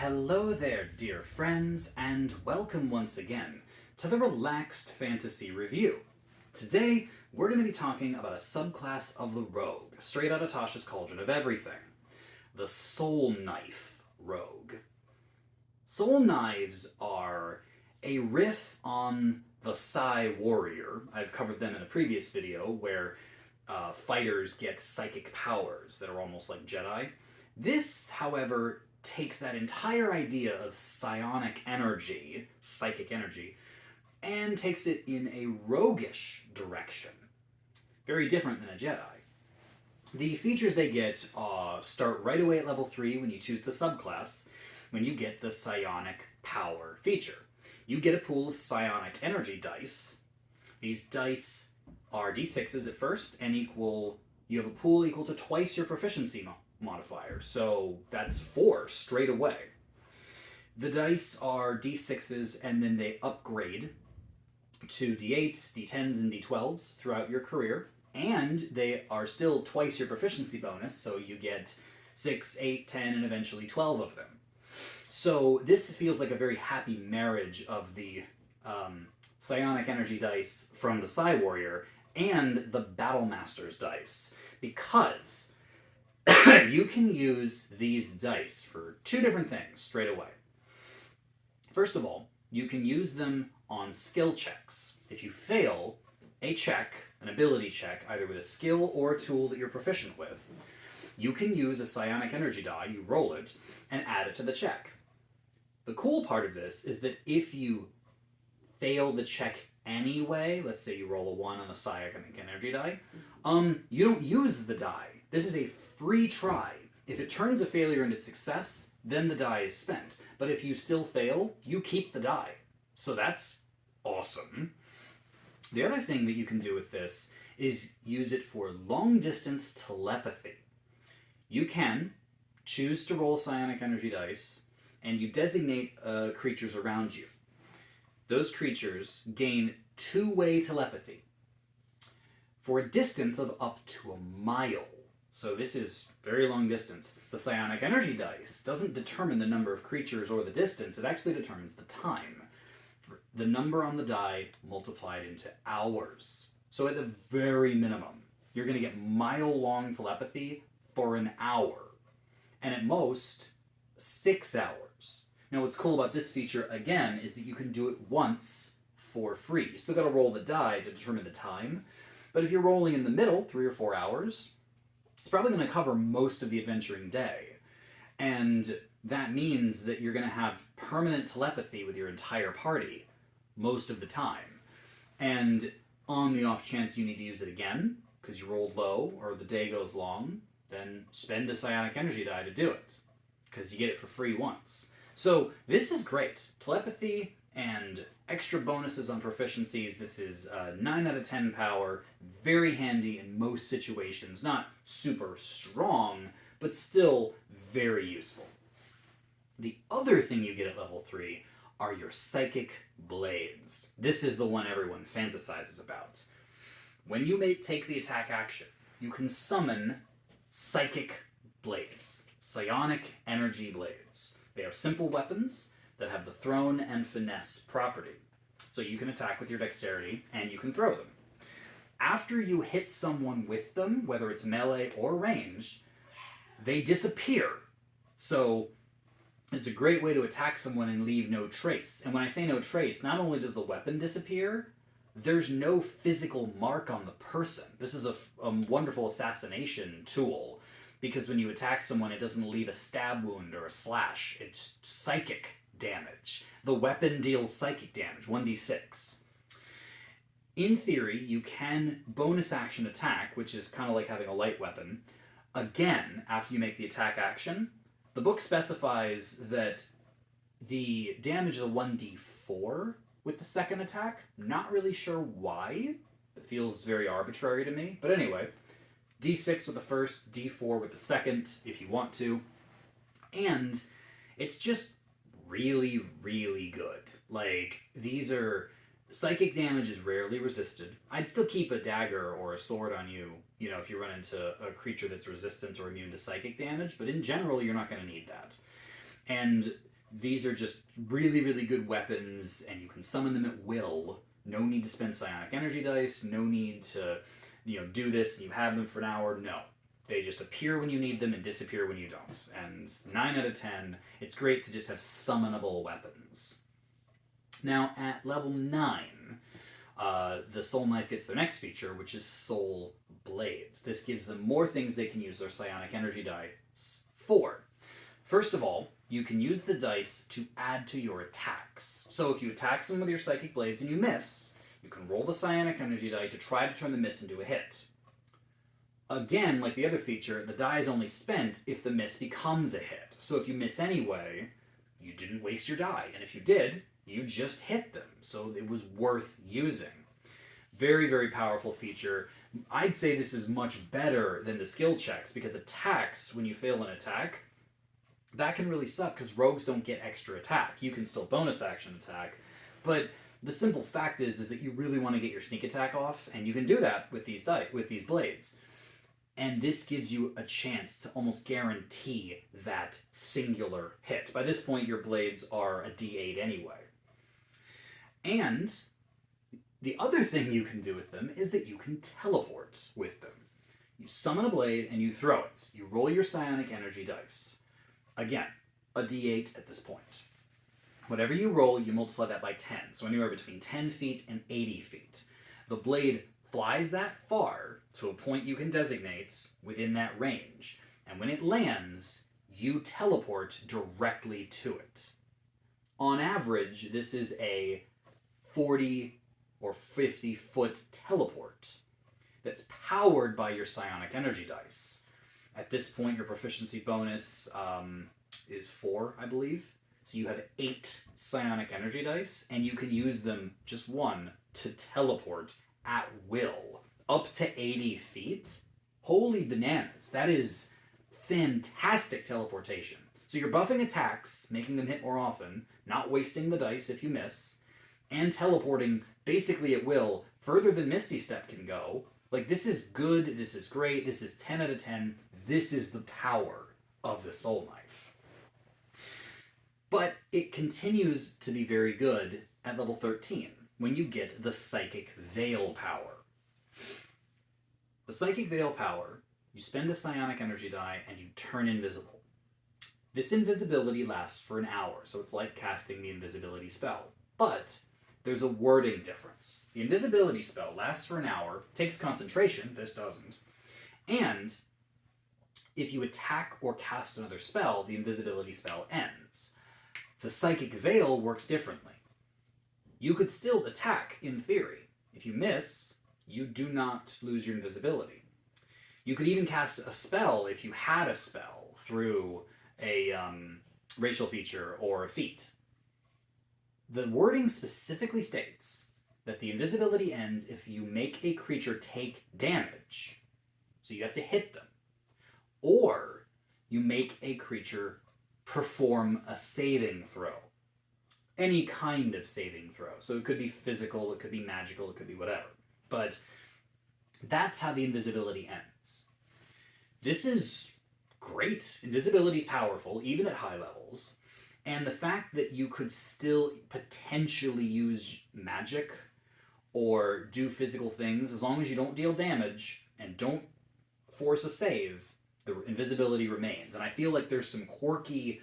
Hello there, dear friends, and welcome once again to the Relaxed Fantasy Review. Today, we're going to be talking about a subclass of the rogue, straight out of Tasha's Cauldron of Everything, the Soulknife rogue. Soul knives are a riff on the Psy Warrior. I've covered them in a previous video where fighters get psychic powers that are almost like Jedi. This, however, takes that entire idea of psionic energy, psychic energy, and takes it in a roguish direction. Very different than a Jedi. The features they get start right away at level 3 when you choose the subclass, when you get the psionic power feature. You get a pool of psionic energy dice. These dice are d6s at first, and you have a pool equal to twice your proficiency modifier, so that's 4 straight away. The dice are d6s, and then they upgrade to d8s, d10s, and d12s throughout your career, and they are still twice your proficiency bonus, so you get 6, 8, 10, and eventually 12 of them. So this feels like a very happy marriage of the psionic energy dice from the Psy Warrior and the Battle Master's dice, because you can use these dice for 2 different things straight away. First of all, you can use them on skill checks. If you fail a check, an ability check, either with a skill or a tool that you're proficient with, you can use a psionic energy die, you roll it, and add it to the check. The cool part of this is that if you fail the check anyway, let's say you roll a 1 on the psionic energy die, you don't use the die. This is a free try. If it turns a failure into success, then the die is spent. But if you still fail, you keep the die. So that's awesome. The other thing that you can do with this is use it for long-distance telepathy. You can choose to roll psionic energy dice, and you designate creatures around you. Those creatures gain 2-way telepathy for a distance of up to a mile. So this is very long distance. The psionic energy dice doesn't determine the number of creatures or the distance, it actually determines the time. The number on the die multiplied into hours. So at the very minimum, you're going to get mile-long telepathy for an hour. And at most, 6 hours. Now what's cool about this feature, again, is that you can do it once for free. You still got to roll the die to determine the time. But if you're rolling in the middle, 3 or 4 hours, it's probably going to cover most of the adventuring day. And that means that you're going to have permanent telepathy with your entire party most of the time. And on the off chance you need to use it again, because you rolled low or the day goes long, then spend a psionic energy die to do it, because you get it for free once. So this is great. Telepathy and extra bonuses on proficiencies. This is 9 out of 10 power, very handy in most situations. Not super strong, but still very useful. The other thing you get at level 3 are your psychic blades. This is the one everyone fantasizes about. When you take the attack action, you can summon psychic blades, psionic energy blades. They are simple weapons that have the thrown and finesse property. So you can attack with your dexterity, and you can throw them. After you hit someone with them, whether it's melee or ranged, they disappear. So it's a great way to attack someone and leave no trace. And when I say no trace, not only does the weapon disappear, there's no physical mark on the person. This is a wonderful assassination tool, because when you attack someone, it doesn't leave a stab wound or a slash. It's psychic damage. The weapon deals psychic damage, 1d6. In theory, you can bonus action attack, which is kind of like having a light weapon, again after you make the attack action. The book specifies that the damage is a 1d4 with the second attack. Not really sure why. It feels very arbitrary to me. But anyway, d6 with the first, d4 with the second, if you want to. And it's just really, really good. Like, these are... Psychic damage is rarely resisted. I'd still keep a dagger or a sword on you, if you run into a creature that's resistant or immune to psychic damage, but in general, you're not going to need that. And These are just really, really good weapons, and you can summon them at will. No need to spend psionic energy dice, no need to, do this and you have them for an hour. No. They just appear when you need them and disappear when you don't. And 9 out of 10, it's great to just have summonable weapons. Now, at level 9, the Soulknife gets their next feature, which is Soul Blades. This gives them more things they can use their psionic energy dice for. First of all, you can use the dice to add to your attacks. So if you attack someone with your Psychic Blades and you miss, you can roll the psionic energy die to try to turn the miss into a hit. Again, like the other feature, the die is only spent if the miss becomes a hit. So if you miss anyway, you didn't waste your die. And if you did, you just hit them. So it was worth using. Very, very powerful feature. I'd say this is much better than the skill checks, because attacks, when you fail an attack, that can really suck because rogues don't get extra attack. You can still bonus action attack, but the simple fact is that you really want to get your sneak attack off, and you can do that with these blades. And this gives you a chance to almost guarantee that singular hit. By this point, your blades are a D8 anyway. And the other thing you can do with them is that you can teleport with them. You summon a blade and you throw it. You roll your psionic energy dice. Again, a D8 at this point. Whatever you roll, you multiply that by 10. So anywhere between 10 feet and 80 feet. The blade flies that far to a point you can designate within that range. And when it lands, you teleport directly to it. On average, this is a 40 or 50 foot teleport that's powered by your psionic energy dice. At this point, your proficiency bonus is 4, I believe. So you have 8 psionic energy dice, and you can use them, just one, to teleport at will. Up to 80 feet? Holy bananas. That is fantastic teleportation. So you're buffing attacks, making them hit more often, not wasting the dice if you miss, and teleporting basically at will, further than Misty Step can go. Like, this is good, this is great, this is 10 out of 10. This is the power of the Soulknife. But it continues to be very good at level 13, when you get the Psychic Veil power. The Psychic Veil power, you spend a psionic energy die and you turn invisible. This invisibility lasts for an hour, so it's like casting the invisibility spell. But there's a wording difference. The invisibility spell lasts for an hour, takes concentration, this doesn't, and if you attack or cast another spell, the invisibility spell ends. The Psychic Veil works differently. You could still attack, in theory. If you miss, you do not lose your invisibility. You could even cast a spell if you had a spell through a racial feature or a feat. The wording specifically states that the invisibility ends if you make a creature take damage, so you have to hit them, or you make a creature perform a saving throw. Any kind of saving throw. So it could be physical, it could be magical, it could be whatever. But that's how the invisibility ends. This is great. Invisibility is powerful, even at high levels. And the fact that you could still potentially use magic or do physical things, as long as you don't deal damage and don't force a save, the invisibility remains. And I feel like there's some quirky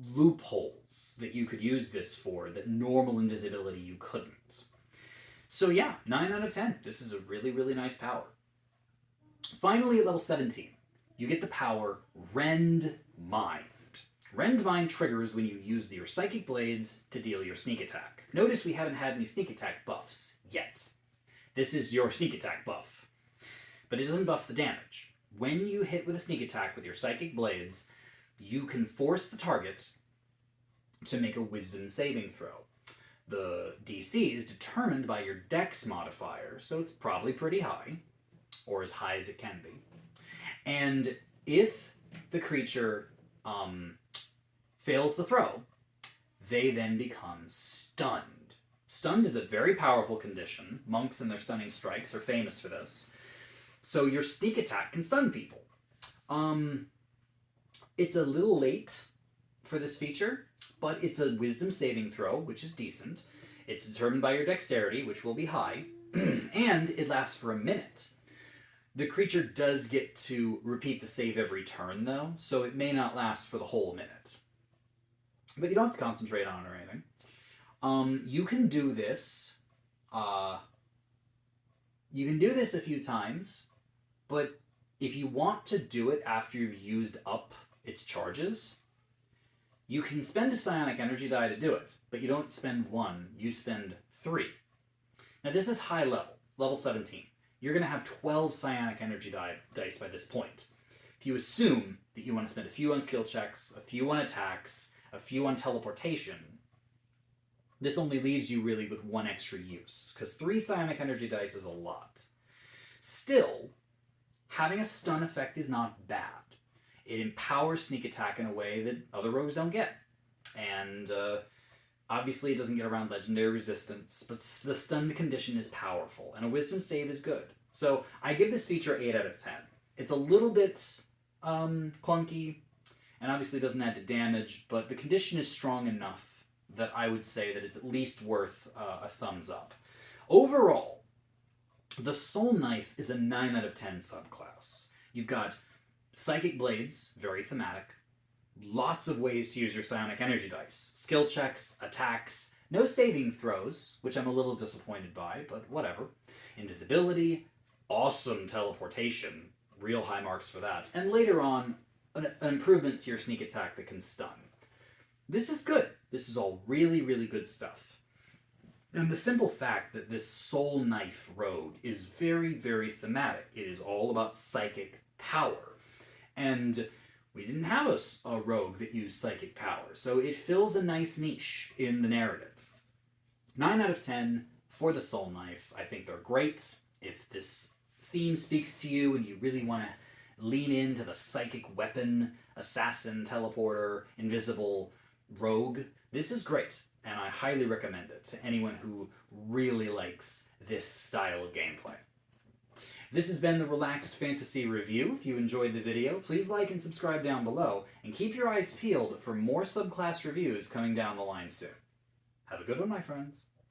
loopholes that you could use this for that normal invisibility you couldn't. So yeah, 9 out of 10. This is a really, really nice power. Finally, at level 17, you get the power Rend Mind. Rend Mind triggers when you use your Psychic Blades to deal your sneak attack. Notice we haven't had any sneak attack buffs yet. This is your sneak attack buff. But it doesn't buff the damage. When you hit with a sneak attack with your Psychic Blades, you can force the target to make a Wisdom saving throw. The DC is determined by your Dex modifier, so it's probably pretty high, or as high as it can be. And if the creature fails the throw, they then become stunned. Stunned is a very powerful condition. Monks and their stunning strikes are famous for this. So your sneak attack can stun people. It's a little late for this feature, but it's a wisdom saving throw, which is decent. It's determined by your dexterity, which will be high, and it lasts for a minute. The creature does get to repeat the save every turn, though, so it may not last for the whole minute. But you don't have to concentrate on it or anything. You can do this. You can do this a few times, but if you want to do it after you've used up its charges, you can spend a psionic energy die to do it, but you don't spend 1, you spend 3. Now this is high level, level 17. You're going to have 12 psionic energy dice by this point. If you assume that you want to spend a few on skill checks, a few on attacks, a few on teleportation, this only leaves you really with 1 extra use, because 3 psionic energy dice is a lot. Still, having a stun effect is not bad. It empowers sneak attack in a way that other rogues don't get. And obviously it doesn't get around legendary resistance, but the stunned condition is powerful, and a wisdom save is good. So I give this feature 8 out of 10. It's a little bit clunky, and obviously doesn't add to damage, but the condition is strong enough that I would say that it's at least worth a thumbs up. Overall, the Soulknife is a 9 out of 10 subclass. You've got Psychic Blades, very thematic. Lots of ways to use your psionic energy dice. Skill checks, attacks, no saving throws, which I'm a little disappointed by, but whatever. Invisibility, awesome teleportation, real high marks for that. And later on, an improvement to your sneak attack that can stun. This is good. This is all really, really good stuff. And the simple fact that this Soulknife rogue is very, very thematic. It is all about psychic power. And we didn't have a rogue that used psychic power, so it fills a nice niche in the narrative. 9 out of 10 for the Soulknife. I think they're great. If this theme speaks to you and you really want to lean into the psychic weapon, assassin, teleporter, invisible rogue, this is great, and I highly recommend it to anyone who really likes this style of gameplay. This has been the Relaxed Fantasy Review. If you enjoyed the video, please like and subscribe down below, and keep your eyes peeled for more subclass reviews coming down the line soon. Have a good one, my friends.